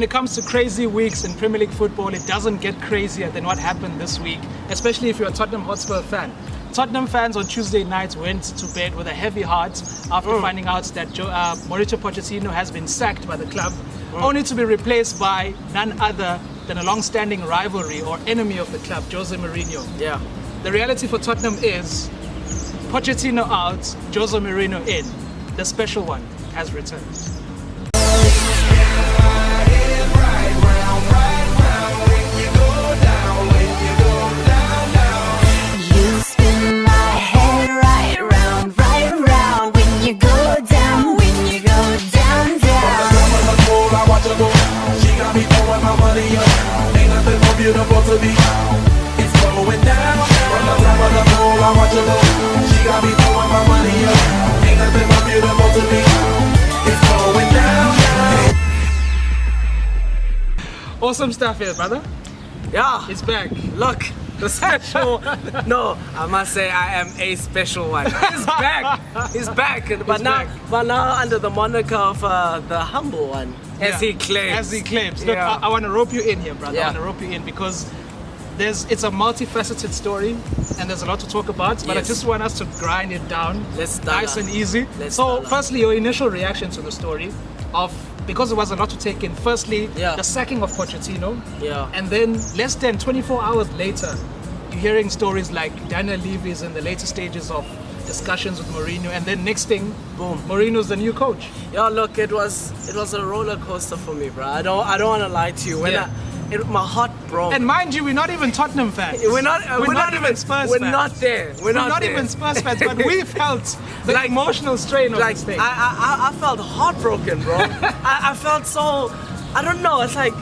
it comes to crazy weeks in Premier League football, it doesn't get crazier than what happened this week, especially if you're a Tottenham Hotspur fan. Tottenham fans on Tuesday night went to bed with a heavy heart after finding out that Maurizio Pochettino has been sacked by the club, only to be replaced by none other than a long-standing rivalry or enemy of the club, Jose Mourinho. Yeah. The reality for Tottenham is Pochettino out, Jose Mourinho in. The special one has returned. Beautiful to be, it's going down. From the top of the pole, I watch her go. She got me throwing my money up. Ain't nothing more beautiful to me. It's going down. Awesome stuff here, brother. Yeah. It's back. Look, the special. No, I must say I am a special one. He's back. He's back. But now under the moniker of the humble one. As he claims. As he claims. Look, I want to rope you in here, brother. I want to rope you in because it's a multifaceted story and there's a lot to talk about, but I just want us to grind it down nice and easy. Firstly, your initial reaction to the story because it was a lot to take in. Firstly, the sacking of Pochettino. Yeah. And then less than 24 hours later, you're hearing stories like Daniel Levy is in the later stages of discussions with Mourinho, and then next thing, boom, Mourinho's the new coach. Yeah, look, it was a roller coaster for me, bro. I don't want to lie to you. My heart broke. And mind you, we're not even Tottenham fans. We're not even Spurs fans. We're not there. We're not even Spurs fans, but we felt the emotional strain of this thing. I felt heartbroken, bro. I felt so, I don't know, it's like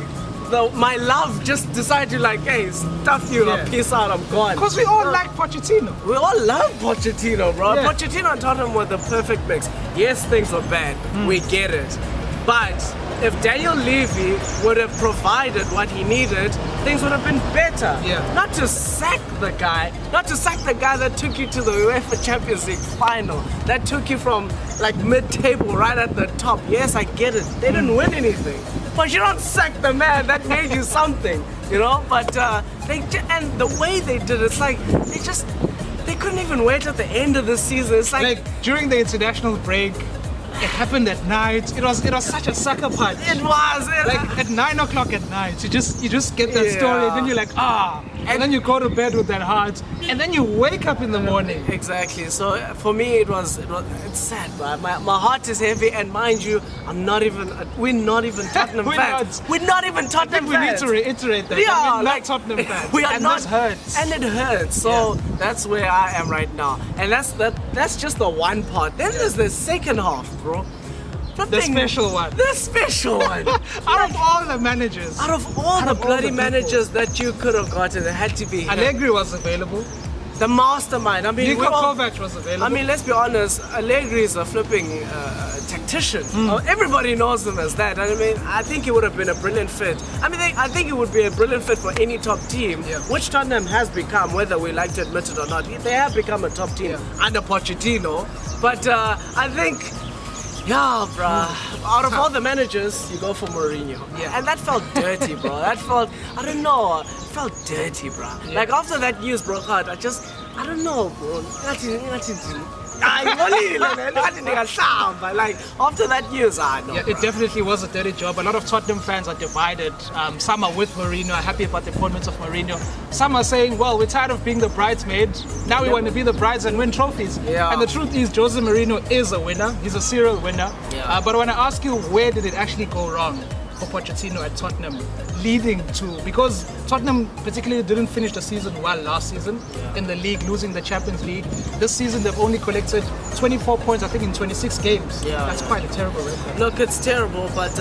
my love just decided to hey, stuff you up, peace out, I'm gone. Because we all like Pochettino. We all love Pochettino, bro. Yeah. Pochettino and Tottenham were the perfect mix. Yes, things were bad. We get it. But if Daniel Levy would have provided what he needed, things would have been better. Yeah. Not to sack the guy that took you to the UEFA Champions League final, that took you from mid-table right at the top. Yes, I get it. They didn't win anything. But you don't sack the man that made you something, you know? But and the way they did it, it's like they couldn't even wait at the end of the season. It's like during the international break, it happened at night. It was such a sucker punch. It was. At 9 o'clock at night, you just get that story, and then you're like, and then you go to bed with that heart, and then you wake up in the morning. Exactly. So for me, it's sad, bro. My heart is heavy, and mind you, we're not even Tottenham fans. We're not even Tottenham fans. We need to reiterate that. Yeah, we're not Tottenham fans. We are and not. This hurts. And it hurts. So that's where I am right now. And that's just the one part. Then there's the second half, bro. The special one. The special one. Out of all the managers. Out of all the bloody managers that you could have gotten, it had to be him. Allegri was available. The mastermind. I mean, Niko Kovac was available. I mean, let's be honest. Allegri is a flipping tactician. Everybody knows him as that. I mean, I think he would have been a brilliant fit. I mean, I think he would be a brilliant fit for any top team, which Tottenham has become, whether we like to admit it or not. They have become a top team under Pochettino. But I think. Yeah, bro. Out of all the managers, you go for Mourinho. Yeah. And that felt dirty, bro. That felt, I don't know, it felt dirty, bro. Like after that news broke out, I don't know, bro. Like after that news, I know. Yeah, it definitely was a dirty job. A lot of Tottenham fans are divided. Some are with Mourinho, are happy about the appointments of Mourinho. Some are saying, well, we're tired of being the bridesmaid. Now we want to be the brides and win trophies. Yeah. And the truth is, Jose Mourinho is a winner. He's a serial winner. Yeah. But I want to ask you, where did it actually go wrong for Pochettino at Tottenham, leading to, because Tottenham particularly didn't finish the season well last season in the league, losing the Champions League. This season they've only collected 24 points, I think, in 26 games. Yeah, that's quite a terrible record. Look, it's terrible, but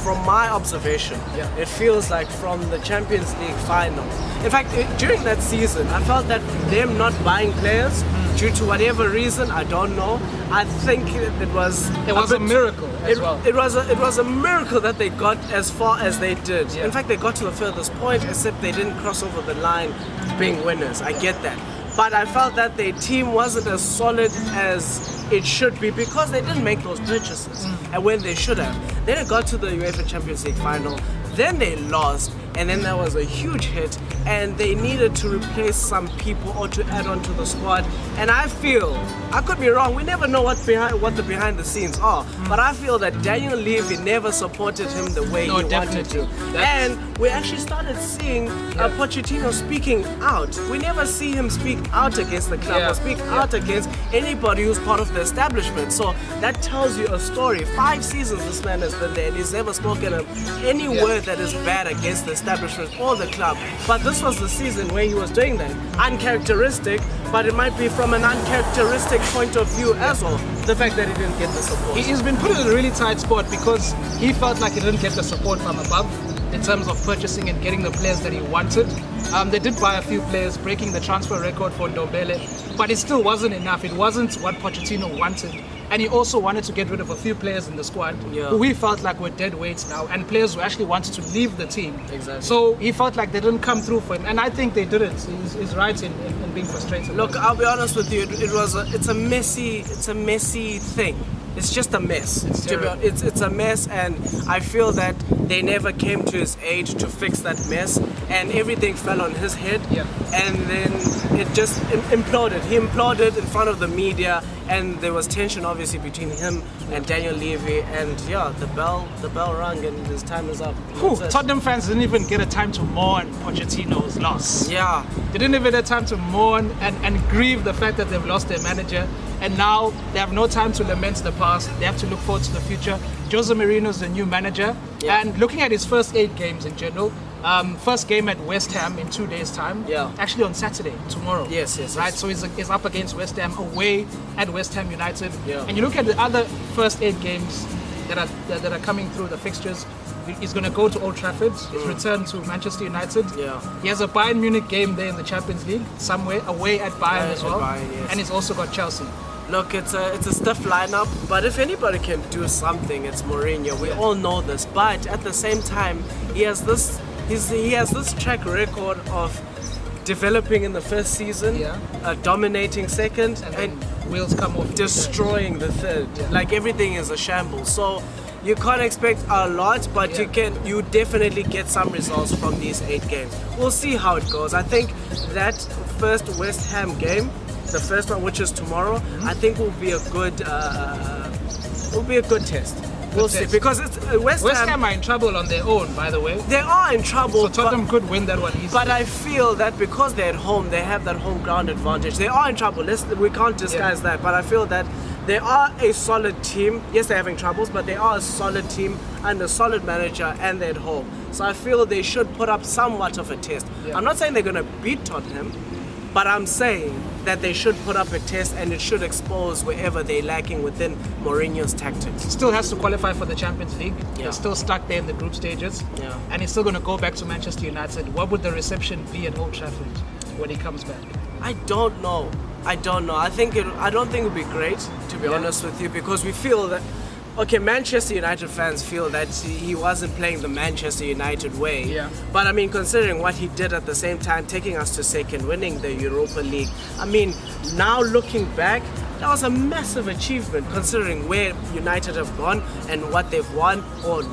from my observation, it feels like from the Champions League final. In fact, during that season, I felt that them not buying players due to whatever reason, I don't know. I think it was a miracle as well. It was a miracle that they got as far as they did. Yeah. In fact, they got to the furthest point, except they didn't cross over the line being winners. I get that. but I felt that their team wasn't as solid as it should be because they didn't make those purchases and when they should have. Then it got to the UEFA Champions League final, then they lost, and then that was a huge hit, and they needed to replace some people or to add on to the squad. And I feel, I could be wrong, we never know what the behind the scenes are, but I feel that Daniel Levy never supported him the way he wanted to. And we actually started seeing Pochettino speaking out. We never see him speak out against the club or speak out against anybody who's part of the establishment. So that tells you a story. 5 seasons this man has been there and he's never spoken any word that is bad against the establishment or the club. But this was the season where he was doing that. Uncharacteristic, but it might be from an uncharacteristic point of view as well. The fact that he didn't get the support. He's been put in a really tight spot because he felt like he didn't get the support from above in terms of purchasing and getting the players that he wanted. They did buy a few players, breaking the transfer record for Ndombele, but it still wasn't enough. It wasn't what Pochettino wanted. And he also wanted to get rid of a few players in the squad who we felt like were dead weights now, and players who actually wanted to leave the team. Exactly. So he felt like they didn't come through for him, and I think they didn't. He's right in being frustrated. Look, I'll be honest with you. It's a messy thing. It's just a mess. It's a mess, and I feel that they never came to his aid to fix that mess, and everything fell on his head. And then it just imploded. He imploded in front of the media, and there was tension obviously between him and Daniel Levy, and the bell rung and his time is up. Tottenham fans didn't even get a time to mourn Pochettino's loss. They didn't even get a time to mourn and grieve the fact that they've lost their manager, and now they have no time to lament the past. They have to look forward to the future. Jose Mourinho is the new manager, and looking at his first 8 games in general, first game at West Ham in 2 days' time. Actually on Saturday, tomorrow. Yes. Right, so he's up against West Ham, away at West Ham United. And you look at the other first 8 games that are coming through the fixtures. He's going to go to Old Trafford. He's returned to Manchester United. He has a Bayern Munich game there in the Champions League, somewhere away at Bayern as well. And he's also got Chelsea. Look, it's a stiff lineup, but if anybody can do something, it's Mourinho. We all know this, but at the same time, he has this track record of developing in the first season, dominating second, and wheels come off, destroying the third. Like everything is a shambles. So you can't expect a lot, but you definitely get some results from these 8 games. We'll see how it goes. I think that first West Ham game, the first one, which is tomorrow, I think will be a good test. We'll see, because it's West Ham are in trouble on their own, by the way. They are in trouble. So Tottenham could win that one easily. But I feel that because they're at home, they have that home ground advantage. They are in trouble. We can't disguise that. But I feel that they are a solid team. Yes, they're having troubles, but they are a solid team and a solid manager, and they're at home. So I feel they should put up somewhat of a test. I'm not saying they're going to beat Tottenham, but I'm saying that they should put up a test, and it should expose wherever they're lacking within Mourinho's tactics. Still has to qualify for the Champions League. They're still stuck there in the group stages. And he's still going to go back to Manchester United. What would the reception be at Old Trafford when he comes back? I don't know. I don't think it would be great, to be honest with you, because we feel that Manchester United fans feel that he wasn't playing the Manchester United way. But I mean, considering what he did at the same time, taking us to second, winning the Europa League, I mean, now looking back, that was a massive achievement considering where United have gone and what they've won or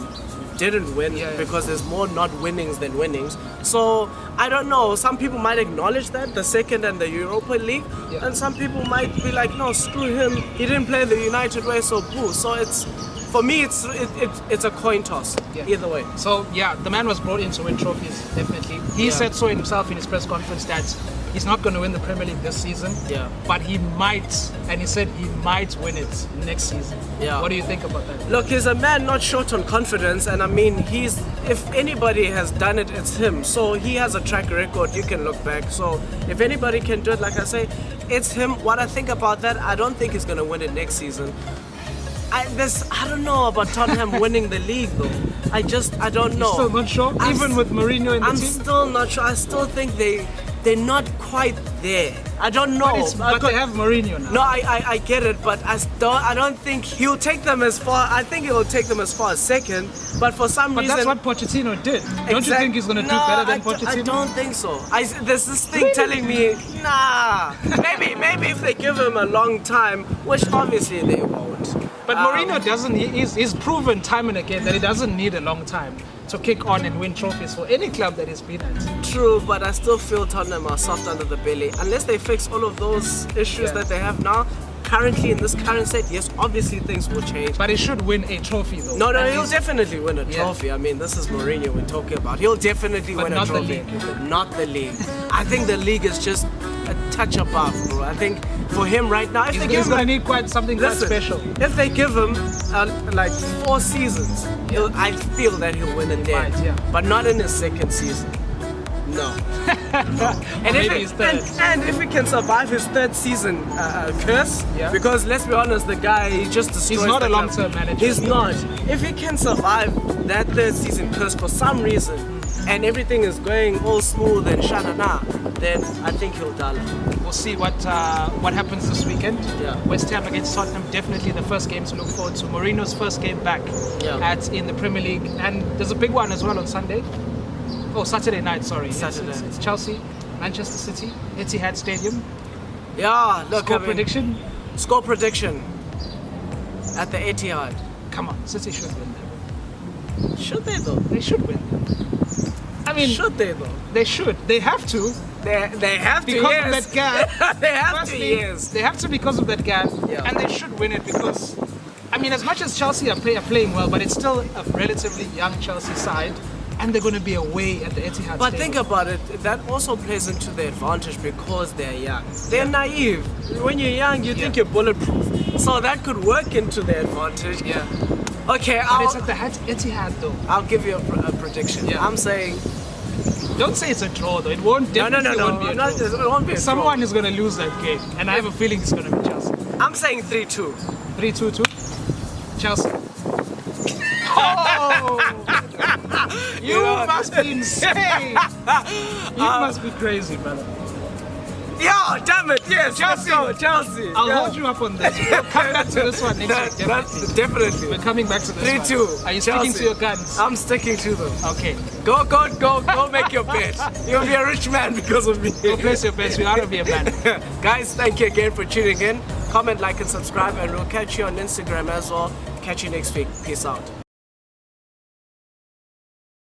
didn't win, because there's more not winnings than winnings. So I don't know, some people might acknowledge that, the second and the Europa League, and some people might be like, no, screw him, he didn't play the United way, so boo. So for me it's a coin toss either way. So the man was brought in to win trophies, definitely. He said so himself in his press conference that he's not going to win the Premier League this season, but he might, and he said he might win it next season. What do you think about that? Look, he's a man not short on confidence, and I mean, if anybody has done it, it's him. So he has a track record, you can look back. So if anybody can do it, like I say, it's him. What I think about that, I don't think he's going to win it next season. I don't know about Tottenham winning the league though. I don't know. You're still not sure? Even with Mourinho in the team? I'm still not sure. I still think they're not quite there. I don't know. But they have Mourinho now. No, I get it, but I don't think he'll take them as far. I think he'll take them as far as second, but for some But reason. that's what Pochettino did. Don't you think he's going to do better than Pochettino? I don't think so. There's this thing telling me, nah. Maybe if they give him a long time, which obviously they won't. But Mourinho doesn't. He's proven time and again that he doesn't need a long time to kick on and win trophies for any club that he's been at. True, but I still feel Tottenham are soft under the belly. Unless they fix all of those issues that they have now, currently in this current set, yes, obviously things will change. But he should win a trophy though. No, he'll definitely win a trophy. I mean, this is Mourinho we're talking about. He'll definitely win a trophy. Not the league. I think the league is just a touch above, bro. I think for him right now, if they give he's him, going to need quite something quite special. If they give him like 4 seasons, I feel that he'll win it there. Might, but not in his second season. No. And if he can survive his third season curse, because let's be honest, the guy he just destroys. He's not the a club. long-term manager. He's not. If he can survive that third season curse for some reason, and everything is going all smooth and shanana, then I think he'll die. We'll see what happens this weekend. Yeah. West Ham against Tottenham, definitely the first game to look forward to. Mourinho's first game back in the Premier League, and there's a big one as well on Sunday. Oh, Saturday night, sorry. Saturday. It's Chelsea, Manchester City, Etihad Stadium. Yeah, look. Score prediction? Score prediction at the Etihad. Come on, City should win that. Should they though? They should win. I mean, should they though? They should. They have to. They have to, because yes. of that gap. They have Firstly, to, yes. They have to because of that gap, and they should win it because, I mean, as much as Chelsea are playing well, but it's still a relatively young Chelsea side, and they're going to be away at the Etihad But Stadium. think about it, that also plays into their advantage because they're young. They're naive. When you're young, you think you're bulletproof. So that could work into their advantage. Yeah. Okay, But it's at the Etihad though. I'll give you a prediction. Yeah. I'm saying... Don't say it's a draw though. It won't definitely No. won't be a draw. It won't be a Someone draw. is going to lose that game, and I have a feeling it's going to be Chelsea. I'm saying 3-2. 3-2-2. Chelsea. Oh! You must be insane. You must be crazy, brother. Yeah, damn it, yes, Chelsea. let's go, Chelsea. I'll hold you up on this. We'll come back to this one next week. Definitely. We're coming back to this 3-2. one. Are you sticking to your guns? I'm sticking to them. Okay. Go make your bet. You'll be a rich man because of me. Go place your bets. We ought to be a man. Guys, thank you again for tuning in. Comment, like, and subscribe, and we'll catch you on Instagram as well. Catch you next week. Peace out.